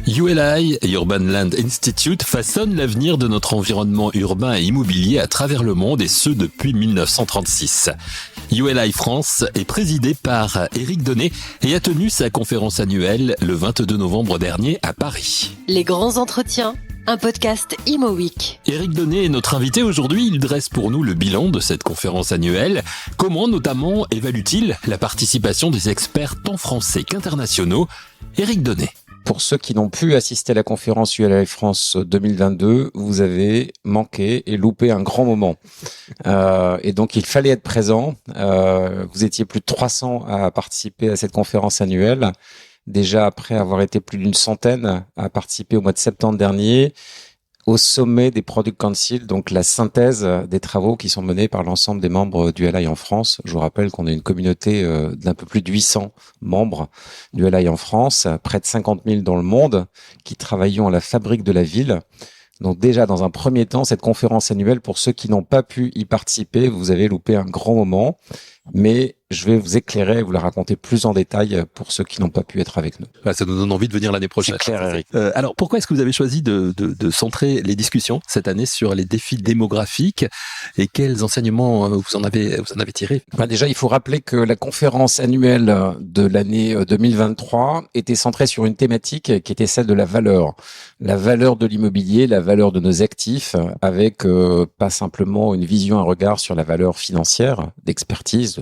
ULI, Urban Land Institute, façonne l'avenir de notre environnement urbain et immobilier à travers le monde, et ce depuis 1936. ULI France est présidé par Éric Donnet et a tenu sa conférence annuelle le 22 novembre dernier à Paris. Les grands entretiens, un podcast Imo Week. Éric Donnet est notre invité aujourd'hui. Il dresse pour nous le bilan de cette conférence annuelle. Comment notamment évalue-t-il la participation des experts tant français qu'internationaux? Éric Donnet. Pour ceux qui n'ont pu assister à la conférence ULI France 2022, vous avez manqué et loupé un grand moment. Et donc, il fallait être présent. Vous étiez plus de 300 à participer à cette conférence annuelle. Déjà après avoir été plus d'une centaine à participer au mois de septembre dernier au sommet des Product Council, donc la synthèse des travaux qui sont menés par l'ensemble des membres du ULI en France. Je vous rappelle qu'on a une communauté d'un peu plus de 800 membres du ULI en France, près de 50 000 dans le monde, qui travaillons à la fabrique de la ville. Donc déjà, dans un premier temps, cette conférence annuelle, pour ceux qui n'ont pas pu y participer, vous avez loupé un grand moment. Mais je vais vous éclairer et vous la raconter plus en détail pour ceux qui n'ont pas pu être avec nous. Ça nous donne envie de venir l'année prochaine. C'est clair, Eric. Alors, pourquoi est-ce que vous avez choisi de centrer les discussions cette année sur les défis démographiques et quels enseignements vous en avez tirés? Déjà, il faut rappeler que la conférence annuelle de l'année 2023 était centrée sur une thématique qui était celle de la valeur. La valeur de l'immobilier, la valeur de nos actifs, avec pas simplement une vision, un regard sur la valeur financière, d'expertise,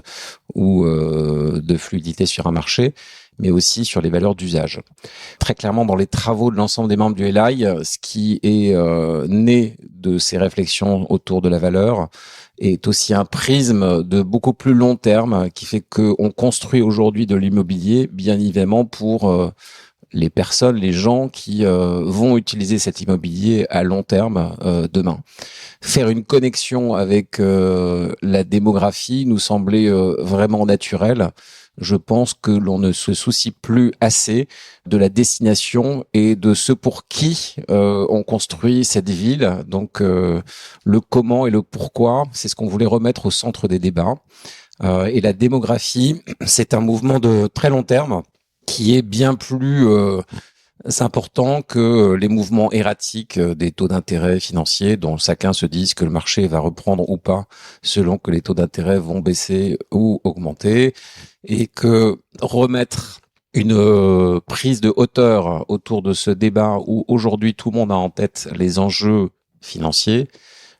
ou de fluidité sur un marché, mais aussi sur les valeurs d'usage. Très clairement, dans les travaux de l'ensemble des membres du LI, ce qui est né de ces réflexions autour de la valeur est aussi un prisme de beaucoup plus long terme qui fait qu'on construit aujourd'hui de l'immobilier, bien évidemment, pour les personnes, les gens qui vont utiliser cet immobilier à long terme demain. Faire une connexion avec la démographie nous semblait vraiment naturel. Je pense que l'on ne se soucie plus assez de la destination et de ce pour qui on construit cette ville. Donc le comment et le pourquoi, c'est ce qu'on voulait remettre au centre des débats. Et la démographie, c'est un mouvement de très long terme qui est bien plus important que les mouvements erratiques des taux d'intérêt financiers dont chacun se dise que le marché va reprendre ou pas selon que les taux d'intérêt vont baisser ou augmenter, et que remettre une prise de hauteur autour de ce débat où aujourd'hui tout le monde a en tête les enjeux financiers,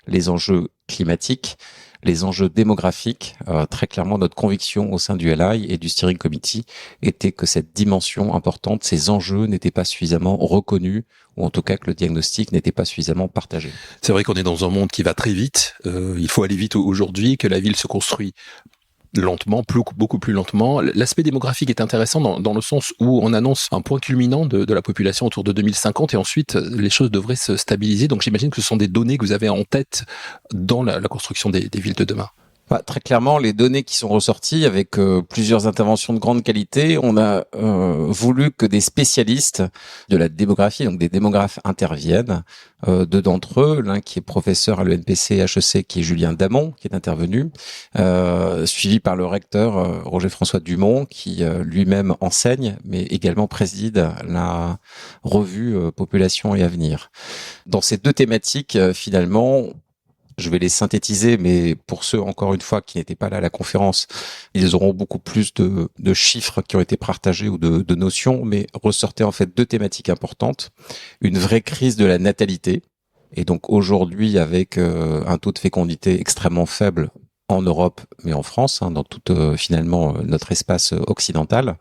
les enjeux climatiques, les enjeux démographiques. Très clairement, notre conviction au sein du LI et du Steering Committee était que cette dimension importante, ces enjeux n'étaient pas suffisamment reconnus, ou en tout cas que le diagnostic n'était pas suffisamment partagé. C'est vrai qu'on est dans un monde qui va très vite. Il faut aller vite aujourd'hui, que la ville se construit lentement, beaucoup plus lentement. L'aspect démographique est intéressant dans le sens où on annonce un point culminant de la population autour de 2050 et ensuite les choses devraient se stabiliser. Donc j'imagine que ce sont des données que vous avez en tête dans la construction des villes de demain. Très clairement, les données qui sont ressorties avec plusieurs interventions de grande qualité, on a voulu que des spécialistes de la démographie, donc des démographes, interviennent. Deux d'entre eux, l'un qui est professeur à l'ENPC HEC, qui est Julien Damon, qui est intervenu, suivi par le recteur Roger-François Dumont, qui lui-même enseigne, mais également préside la revue Population et Avenir. Dans ces deux thématiques, finalement, je vais les synthétiser, mais pour ceux, encore une fois, qui n'étaient pas là à la conférence, ils auront beaucoup plus de chiffres qui ont été partagés ou de notions, mais ressortaient en fait deux thématiques importantes. Une vraie crise de la natalité, et donc aujourd'hui avec un taux de fécondité extrêmement faible en Europe, mais en France, dans tout finalement notre espace occidental.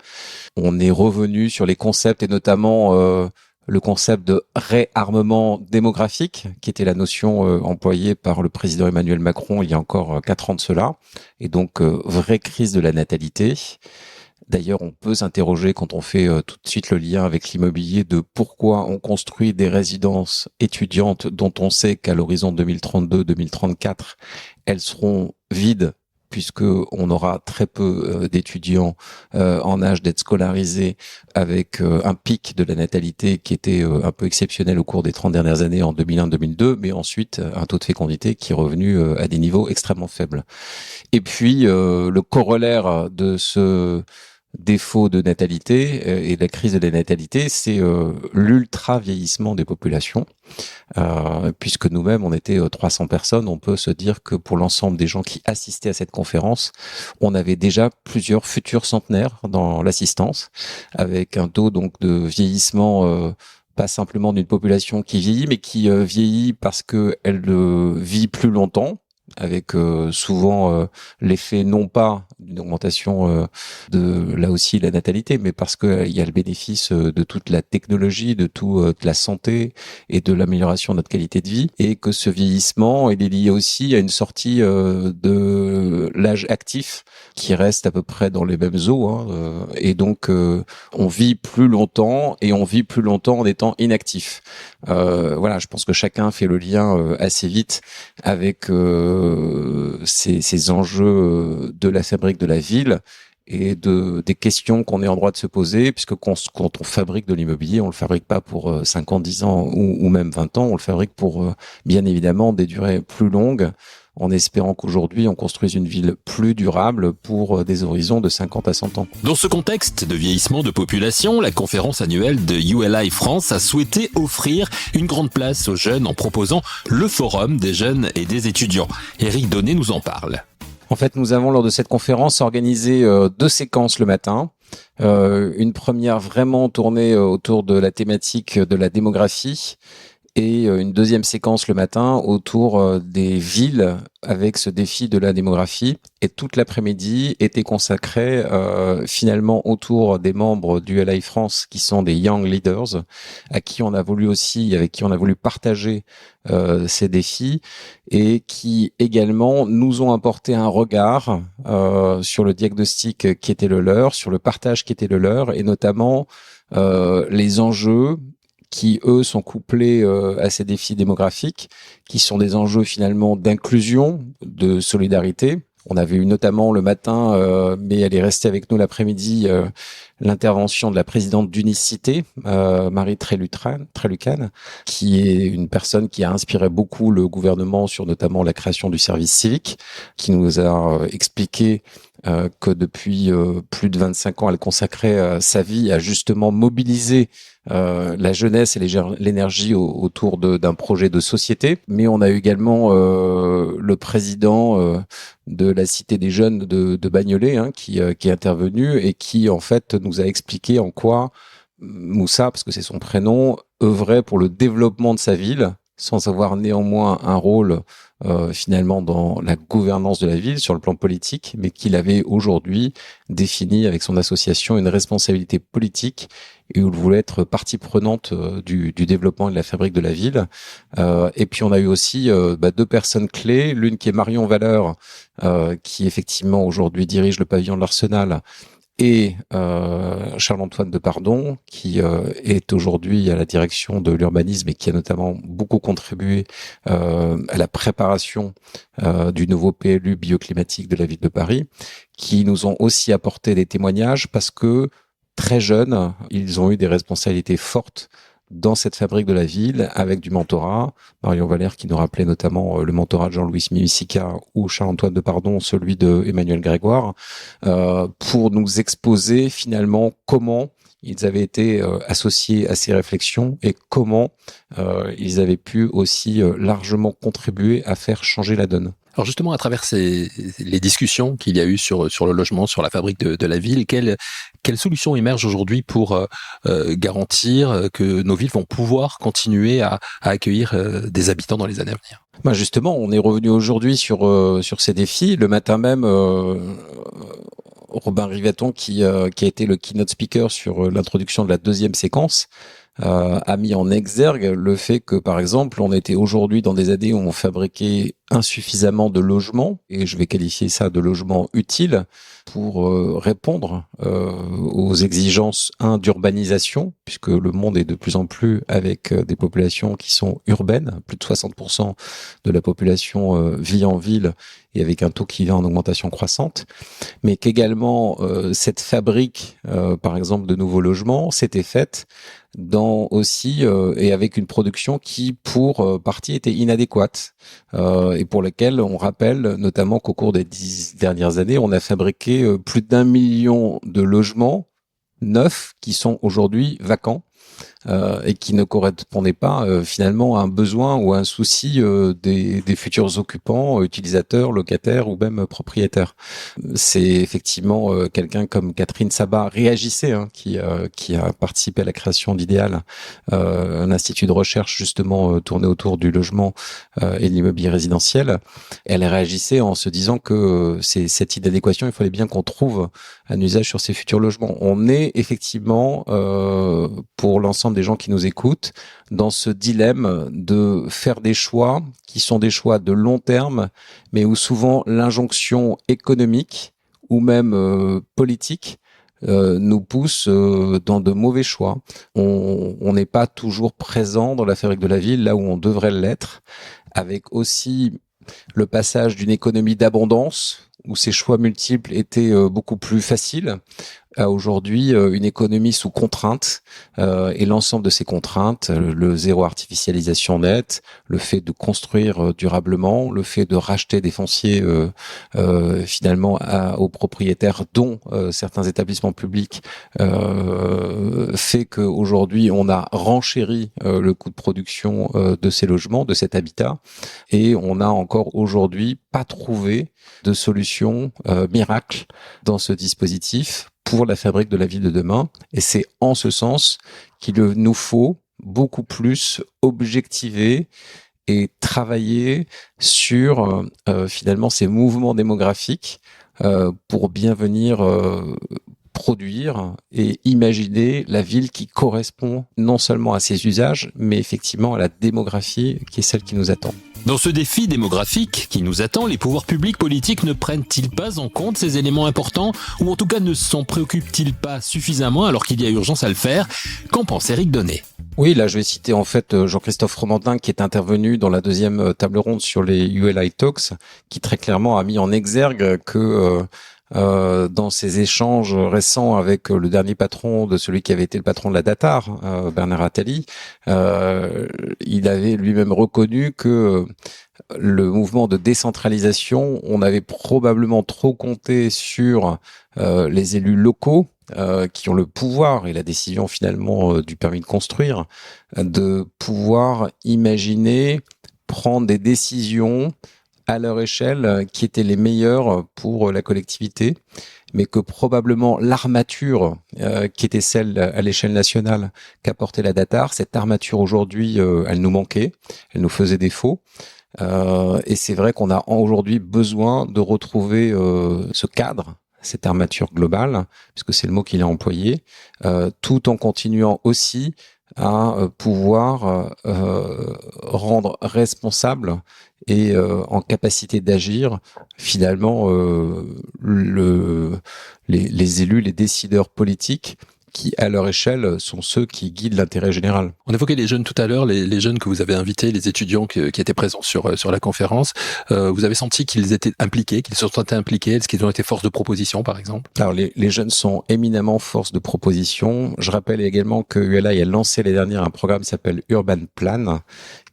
On est revenu sur les concepts et notamment le concept de réarmement démographique, qui était la notion employée par le président Emmanuel Macron il y a encore 4 ans de cela, et donc vraie crise de la natalité. D'ailleurs, on peut s'interroger quand on fait tout de suite le lien avec l'immobilier de pourquoi on construit des résidences étudiantes dont on sait qu'à l'horizon 2032-2034, elles seront vides puisque on aura très peu d'étudiants en âge d'être scolarisés, avec un pic de la natalité qui était un peu exceptionnel au cours des 30 dernières années en 2001-2002, mais ensuite un taux de fécondité qui est revenu à des niveaux extrêmement faibles. Et puis le corollaire de ce défaut de natalité et la crise de la natalité, c'est l'ultra vieillissement des populations. Puisque nous-mêmes, on était 300 personnes, on peut se dire que pour l'ensemble des gens qui assistaient à cette conférence, on avait déjà plusieurs futurs centenaires dans l'assistance, avec un taux donc de vieillissement pas simplement d'une population qui vieillit, mais qui vieillit parce que elle vit plus longtemps, avec souvent l'effet non pas d'une augmentation de là aussi la natalité, mais parce que il y a le bénéfice de toute la technologie, de toute la santé et de l'amélioration de notre qualité de vie, et que ce vieillissement il est lié aussi à une sortie de l'âge actif qui reste à peu près dans les mêmes eaux, et donc on vit plus longtemps et on vit plus longtemps en étant inactif. Voilà, je pense que chacun fait le lien assez vite avec ces enjeux de la fabrique de la ville et des questions qu'on est en droit de se poser, puisque quand on fabrique de l'immobilier, on le fabrique pas pour 5 ans, 10 ans ou même 20 ans, on le fabrique pour bien évidemment des durées plus longues, en espérant qu'aujourd'hui on construise une ville plus durable pour des horizons de 50 à 100 ans. Dans ce contexte de vieillissement de population, la conférence annuelle de ULI France a souhaité offrir une grande place aux jeunes en proposant le forum des jeunes et des étudiants. Éric Donnet nous en parle. En fait, nous avons lors de cette conférence organisé 2 séquences le matin. Une première vraiment tournée autour de la thématique de la démographie, et une deuxième séquence le matin autour des villes avec ce défi de la démographie. Et toute l'après-midi était consacrée finalement autour des membres du ULI France qui sont des Young Leaders, avec qui on a voulu partager ces défis, et qui également nous ont apporté un regard sur le diagnostic qui était le leur, sur le partage qui était le leur, et notamment les enjeux qui, eux, sont couplés à ces défis démographiques, qui sont des enjeux finalement d'inclusion, de solidarité. On avait eu notamment le matin, mais elle est restée avec nous l'après-midi, l'intervention de la présidente d'Unicité, Marie Trélucan, qui est une personne qui a inspiré beaucoup le gouvernement sur notamment la création du service civique, qui nous a expliqué que depuis plus de 25 ans, elle consacrait sa vie à justement mobiliser la jeunesse et l'énergie autour d'un projet de société. Mais on a eu également le président de la Cité des Jeunes de Bagnolet, qui est intervenu et qui en fait nous a expliqué en quoi Moussa, parce que c'est son prénom, œuvrait pour le développement de sa ville, sans avoir néanmoins un rôle finalement dans la gouvernance de la ville sur le plan politique, mais qu'il avait aujourd'hui défini avec son association une responsabilité politique, et où il voulait être partie prenante du développement et de la fabrique de la ville. Et puis on a eu aussi 2 personnes clés, l'une qui est Marion Valeur, qui effectivement aujourd'hui dirige le pavillon de l'Arsenal, et Charles-Antoine Depardon, qui est aujourd'hui à la direction de l'urbanisme et qui a notamment beaucoup contribué à la préparation du nouveau PLU bioclimatique de la ville de Paris, qui nous ont aussi apporté des témoignages parce que très jeunes, ils ont eu des responsabilités fortes dans cette fabrique de la ville, avec du mentorat. Marion Valère qui nous rappelait notamment le mentorat de Jean-Louis Mimissica, ou Charles-Antoine Depardon, celui de Emmanuel Grégoire, pour nous exposer finalement comment ils avaient été associés à ces réflexions et comment ils avaient pu aussi largement contribuer à faire changer la donne. Alors justement, à travers les discussions qu'il y a eu sur le logement, sur la fabrique de la ville, quelles solutions émergent aujourd'hui pour garantir que nos villes vont pouvoir continuer à accueillir des habitants dans les années à venir? Justement, on est revenu aujourd'hui sur ces défis. Le matin même, Robin Rivaton, qui a été le keynote speaker sur l'introduction de la 2e séquence, a mis en exergue le fait que, par exemple, on était aujourd'hui dans des années où on fabriquait insuffisamment de logements, et je vais qualifier ça de logements utiles, pour répondre aux exigences d'urbanisation, puisque le monde est de plus en plus avec des populations qui sont urbaines. Plus de 60% de la population vit en ville, et avec un taux qui va en augmentation croissante, mais qu'également cette fabrique, par exemple, de nouveaux logements, s'était faite et avec une production qui pour partie était inadéquate et pour laquelle on rappelle notamment qu'au cours des 10 dernières années, on a fabriqué plus d'1 million de logements neufs qui sont aujourd'hui vacants. Et qui ne correspondait pas finalement à un besoin ou à un souci des futurs occupants, utilisateurs, locataires ou même propriétaires. C'est effectivement quelqu'un comme Catherine Sabat réagissait, qui a participé à la création d'Idéal, un institut de recherche justement tourné autour du logement et de l'immobilier résidentiel. Elle réagissait en se disant que c'est cette inadéquation, il fallait bien qu'on trouve un usage sur ces futurs logements. On est effectivement pour l'ensemble des gens qui nous écoutent dans ce dilemme de faire des choix qui sont des choix de long terme, mais où souvent l'injonction économique ou même politique nous pousse dans de mauvais choix. On n'est pas toujours présent dans la fabrique de la ville là où on devrait l'être, avec aussi le passage d'une économie d'abondance où ces choix multiples étaient beaucoup plus faciles à aujourd'hui une économie sous contrainte et l'ensemble de ces contraintes, le zéro artificialisation nette, le fait de construire durablement, le fait de racheter des fonciers finalement aux propriétaires dont certains établissements publics fait qu'aujourd'hui on a renchéri le coût de production de ces logements, de cet habitat et on n'a encore aujourd'hui pas trouvé de solution miracle dans ce dispositif pour la fabrique de la ville de demain. Et c'est en ce sens qu'il nous faut beaucoup plus objectiver et travailler sur finalement ces mouvements démographiques pour bien venir produire et imaginer la ville qui correspond non seulement à ses usages, mais effectivement à la démographie qui est celle qui nous attend. Dans ce défi démographique qui nous attend, les pouvoirs publics politiques ne prennent-ils pas en compte ces éléments importants ou en tout cas ne s'en préoccupent-ils pas suffisamment alors qu'il y a urgence à le faire? Qu'en pense Éric Donnet? Oui, là je vais citer en fait Jean-Christophe Romandin qui est intervenu dans la deuxième table ronde sur les ULI Talks, qui très clairement a mis en exergue que dans ses échanges récents avec le dernier patron de celui qui avait été le patron de la Datar, Bernard Attali, il avait lui-même reconnu que le mouvement de décentralisation, on avait probablement trop compté sur les élus locaux qui ont le pouvoir et la décision finalement du permis de construire, de pouvoir imaginer prendre des décisions à leur échelle qui étaient les meilleures pour la collectivité, mais que probablement l'armature qui était celle à l'échelle nationale qu'apportait la Datar, cette armature aujourd'hui, elle nous manquait, elle nous faisait défaut. Et c'est vrai qu'on a aujourd'hui besoin de retrouver ce cadre, cette armature globale, puisque c'est le mot qu'il a employé, tout en continuant aussi à pouvoir rendre responsable et en capacité d'agir finalement les élus, les décideurs politiques qui, à leur échelle, sont ceux qui guident l'intérêt général. On évoquait les jeunes tout à l'heure, les jeunes que vous avez invités, les étudiants qui étaient présents sur la conférence. Vous avez senti qu'ils étaient impliqués, qu'ils se sentaient impliqués? Est-ce qu'ils ont été force de proposition, par exemple? Alors, les jeunes sont éminemment force de proposition. Je rappelle également que ULI a lancé l'année dernière un programme qui s'appelle Urban Plan,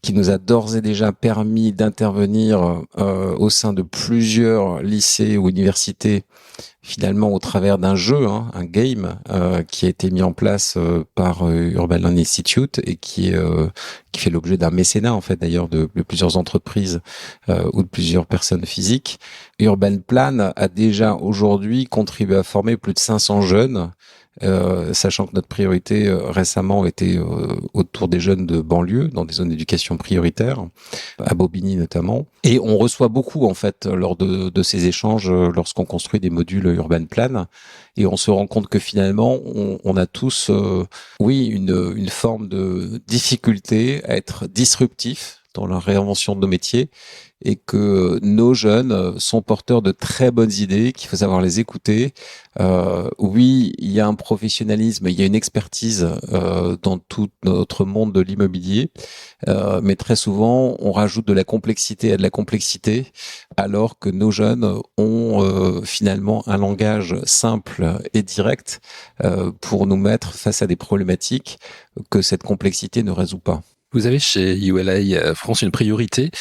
qui nous a d'ores et déjà permis d'intervenir au sein de plusieurs lycées ou universités, finalement au travers d'un jeu, un game, qui a été mis en place par Urban Land Institute et qui fait l'objet d'un mécénat en fait d'ailleurs de plusieurs entreprises ou de plusieurs personnes physiques. Urban Plan a déjà aujourd'hui contribué à former plus de 500 jeunes. Sachant que notre priorité récemment était autour des jeunes de banlieue, dans des zones d'éducation prioritaire, à Bobigny notamment. Et on reçoit beaucoup en fait lors de ces échanges lorsqu'on construit des modules Urban Plan. Et on se rend compte que finalement, on a tous, une forme de difficulté à être disruptif dans la réinvention de nos métiers et que nos jeunes sont porteurs de très bonnes idées, qu'il faut savoir les écouter. Oui, il il y a un professionnalisme, il y a une expertise dans tout notre monde de l'immobilier, mais très souvent on rajoute de la complexité à de la complexité, alors que nos jeunes ont finalement un langage simple et direct pour nous mettre face à des problématiques que cette complexité ne résout pas. Vous avez chez ULI France une priorité,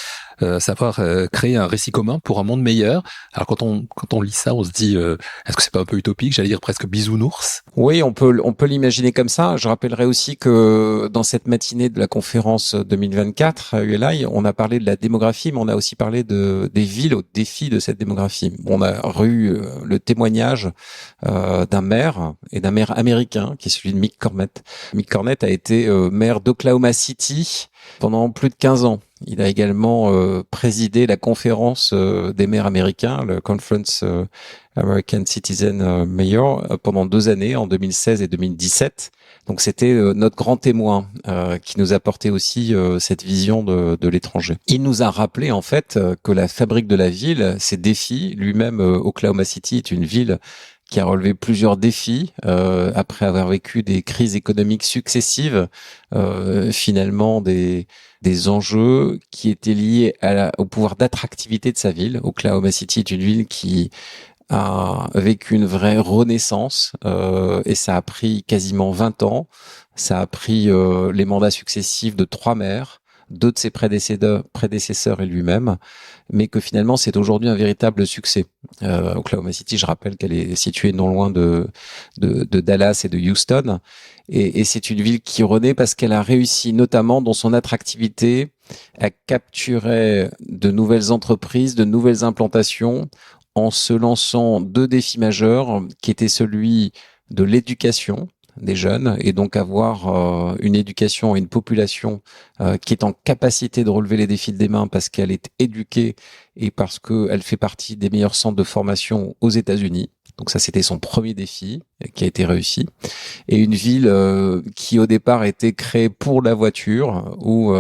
savoir créer un récit commun pour un monde meilleur. Alors quand on lit ça, on se dit est-ce que c'est pas un peu utopique, j'allais dire presque bisounours? Oui, on peut l'imaginer comme ça. Je rappellerai aussi que dans cette matinée de la conférence 2024 à ULI, on a parlé de la démographie, mais on a aussi parlé des villes au défi de cette démographie. On a eu le témoignage d'un maire américain qui est celui de Mick Cornett. Mick Cornett a été maire d'Oklahoma City pendant plus de 15 ans. Il a également présidé la conférence des maires américains, le Conference American Citizen Mayor, pendant 2 années, en 2016 et 2017. Donc c'était notre grand témoin qui nous apportait aussi cette vision de l'étranger. Il nous a rappelé en fait que la fabrique de la ville, ses défis, lui-même Oklahoma City est une ville qui a relevé plusieurs défis après avoir vécu des crises économiques successives, finalement des enjeux qui étaient liés au pouvoir d'attractivité de sa ville. Oklahoma City est une ville qui a vécu une vraie renaissance et ça a pris quasiment 20 ans. Ça a pris les mandats successifs de 3 maires, 2 de ses prédécesseurs et lui-même, mais que finalement c'est aujourd'hui un véritable succès. Oklahoma City, je rappelle qu'elle est située non loin de Dallas et de Houston, et c'est une ville qui renaît parce qu'elle a réussi notamment dans son attractivité à capturer de nouvelles entreprises, de nouvelles implantations, en se lançant 2 défis majeurs qui étaient celui de l'éducation des jeunes, et donc avoir une éducation et une population qui est en capacité de relever les défis de demain parce qu'elle est éduquée et parce qu'elle fait partie des meilleurs centres de formation aux États-Unis. Donc ça, c'était son premier défi qui a été réussi. Et une ville qui au départ était créée pour la voiture, où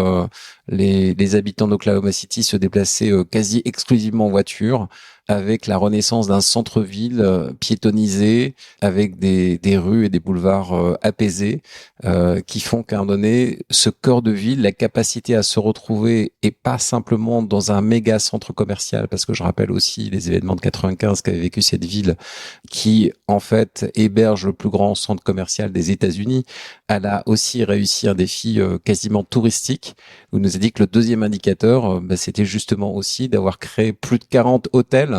les habitants d'Oklahoma City se déplaçaient quasi exclusivement en voiture, avec la renaissance d'un centre-ville piétonnisé, avec des rues et des boulevards apaisés, qui font qu'à un moment donné, ce cœur de ville, la capacité à se retrouver, et pas simplement dans un méga centre commercial, parce que je rappelle aussi les événements de 95 qu'avait vécu cette ville, qui en fait héberge le plus grand centre commercial des États-Unis. Elle a aussi réussi un défi quasiment touristique, où il nous a dit que le deuxième indicateur, c'était justement aussi d'avoir créé plus de 40 hôtels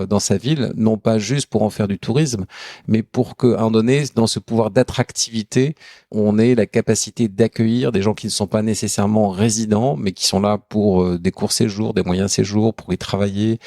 dans sa ville, non pas juste pour en faire du tourisme, mais pour qu'à un moment donné, dans ce pouvoir d'attractivité, on ait la capacité d'accueillir des gens qui ne sont pas nécessairement résidents, mais qui sont là pour des courts séjours, des moyens séjours, pour y travailler,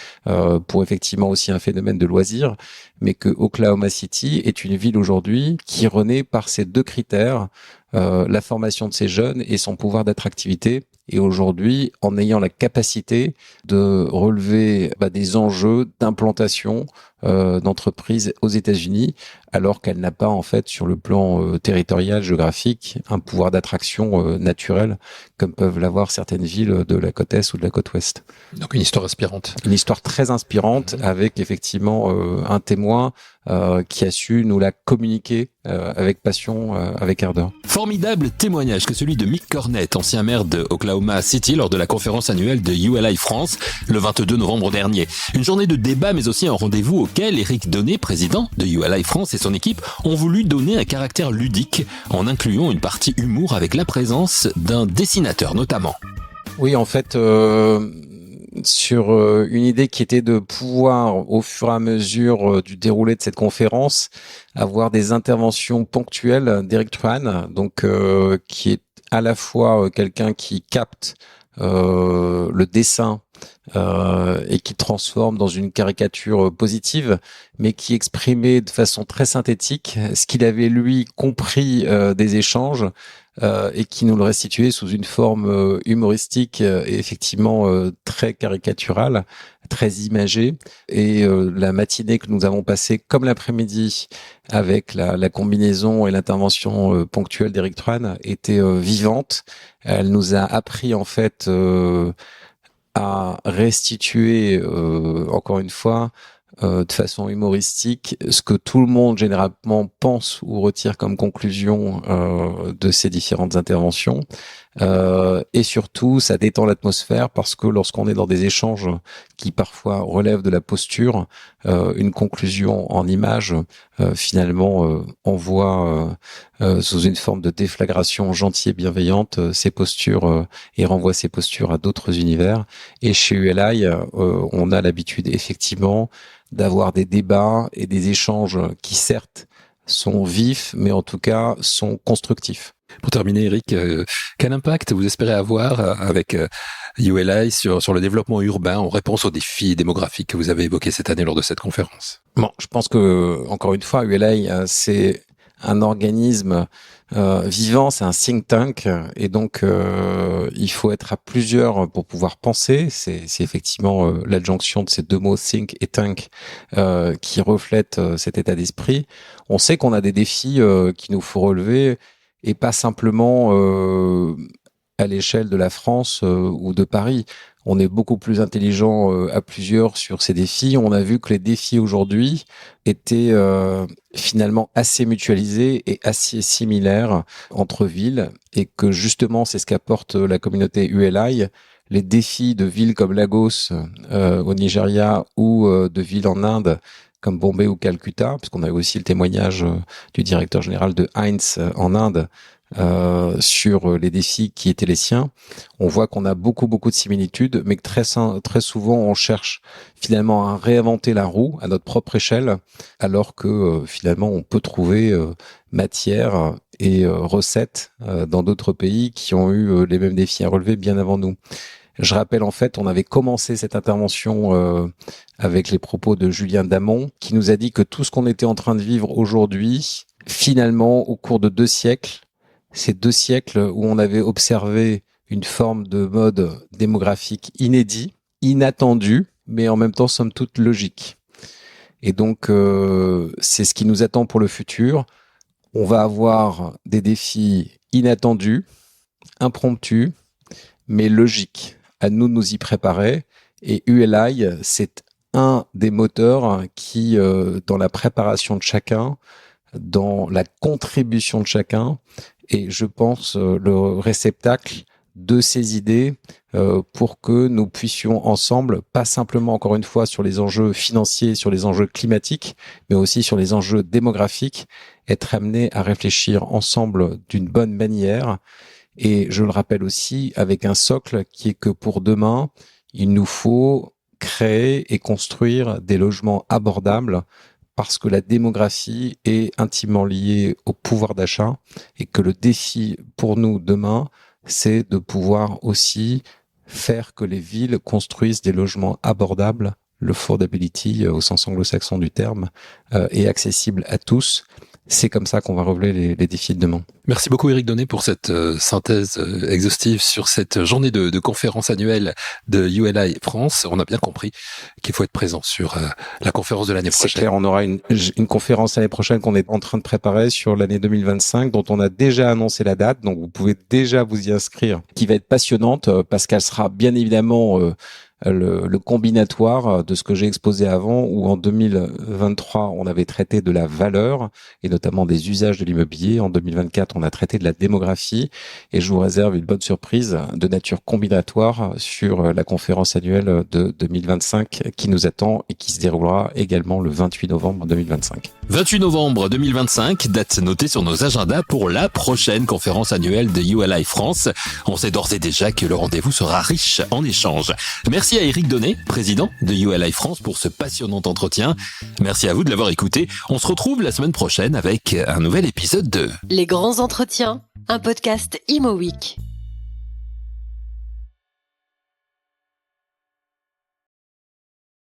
pour effectivement aussi un phénomène de loisirs, mais que Oklahoma City est une ville aujourd'hui qui renaît par ces 2 critères, la formation de ses jeunes et son pouvoir d'attractivité. Et aujourd'hui, en ayant la capacité de relever des enjeux d'implantation d'entreprises aux États-Unis, alors qu'elle n'a pas en fait sur le plan territorial, géographique, un pouvoir d'attraction naturel comme peuvent l'avoir certaines villes de la côte est ou de la côte ouest. Donc une histoire inspirante. Une histoire très inspirante avec effectivement un témoin qui a su nous la communiquer avec passion, avec ardeur. Formidable témoignage que celui de Mick Cornett, ancien maire de Oklahoma City, lors de la conférence annuelle de ULI France le 22 novembre dernier. Une journée de débat mais aussi un rendez-vous auquel Eric Donnet, président de ULI France, et son équipe ont voulu donner un caractère ludique en incluant une partie humour avec la présence d'un dessinateur notamment. Oui, en fait, sur une idée qui était de pouvoir, au fur et à mesure du déroulé de cette conférence, avoir des interventions ponctuelles d'Eric Tran, donc qui est à la fois quelqu'un qui capte le dessin et qui transforme dans une caricature positive, mais qui exprimait de façon très synthétique ce qu'il avait lui compris des échanges et qui nous le restituait sous une forme humoristique et effectivement très caricaturale, très imagée. Et la matinée que nous avons passée, comme l'après-midi, avec la combinaison et l'intervention ponctuelle d'Eric Tran, était vivante. Elle nous a appris en fait à restituer, encore une fois, de façon humoristique ce que tout le monde généralement pense ou retire comme conclusion de ces différentes interventions. Et surtout, ça détend l'atmosphère parce que lorsqu'on est dans des échanges qui parfois relèvent de la posture, une conclusion en image, finalement, envoie sous une forme de déflagration gentille et bienveillante ces postures et renvoie ces postures à d'autres univers. Et chez ULI, on a l'habitude effectivement d'avoir des débats et des échanges qui certes sont vifs, mais en tout cas sont constructifs. Pour terminer, Eric, quel impact vous espérez avoir avec ULI sur le développement urbain en réponse aux défis démographiques que vous avez évoqués cette année lors de cette conférence? Bon, je pense que, encore une fois, ULI, c'est un organisme vivant, c'est un think tank, et donc il faut être à plusieurs pour pouvoir penser. C'est effectivement l'adjonction de ces deux mots think et tank qui reflète cet état d'esprit. On sait qu'on a des défis qu'il nous faut relever, et pas simplement à l'échelle de la France ou de Paris. On est beaucoup plus intelligent à plusieurs sur ces défis. On a vu que les défis aujourd'hui étaient finalement assez mutualisés et assez similaires entre villes, et que justement c'est ce qu'apporte la communauté ULI. Les défis de villes comme Lagos au Nigeria ou de villes en Inde comme Bombay ou Calcutta, puisqu'on a eu aussi le témoignage du directeur général de Heinz en Inde sur les défis qui étaient les siens. On voit qu'on a beaucoup de similitudes, mais que très souvent on cherche finalement à réinventer la roue à notre propre échelle, alors que finalement on peut trouver matière et recettes dans d'autres pays qui ont eu les mêmes défis à relever bien avant nous. Je rappelle, en fait, on avait commencé cette intervention avec les propos de Julien Damon, qui nous a dit que tout ce qu'on était en train de vivre aujourd'hui, finalement, au cours de 2 siècles, ces 2 siècles où on avait observé une forme de mode démographique inédit, inattendu, mais en même temps, somme toute, logique. Et donc, c'est ce qui nous attend pour le futur. On va avoir des défis inattendus, impromptus, mais logiques. À nous de nous y préparer. Et ULI, c'est un des moteurs qui, dans la préparation de chacun, dans la contribution de chacun, est, je pense, le réceptacle de ces idées pour que nous puissions ensemble, pas simplement, encore une fois, sur les enjeux financiers, sur les enjeux climatiques, mais aussi sur les enjeux démographiques, être amenés à réfléchir ensemble d'une bonne manière. Et je le rappelle aussi, avec un socle qui est que pour demain, il nous faut créer et construire des logements abordables, parce que la démographie est intimement liée au pouvoir d'achat, et que le défi pour nous demain, c'est de pouvoir aussi faire que les villes construisent des logements abordables, l'affordability au sens anglo-saxon du terme, est accessible à tous. C'est comme ça qu'on va relever les défis de demain. Merci beaucoup Eric Donnet pour cette synthèse exhaustive sur cette journée de conférence annuelle de ULI France. On a bien compris qu'il faut être présent sur la conférence de l'année prochaine. C'est clair, on aura une conférence l'année prochaine qu'on est en train de préparer sur l'année 2025, dont on a déjà annoncé la date, donc vous pouvez déjà vous y inscrire, qui va être passionnante parce qu'elle sera bien évidemment le combinatoire de ce que j'ai exposé avant, où en 2023, on avait traité de la valeur et notamment des usages de l'immobilier. En 2024, on a traité de la démographie, et je vous réserve une bonne surprise de nature combinatoire sur la conférence annuelle de 2025 qui nous attend et qui se déroulera également le 28 novembre 2025. 28 novembre 2025, date notée sur nos agendas pour la prochaine conférence annuelle de ULI France. On sait d'ores et déjà que le rendez-vous sera riche en échanges. Merci à Eric Donnet, président de ULI France, pour ce passionnant entretien. Merci à vous de l'avoir écouté. On se retrouve la semaine prochaine avec un nouvel épisode de Les grands entretiens, un podcast Imo Week.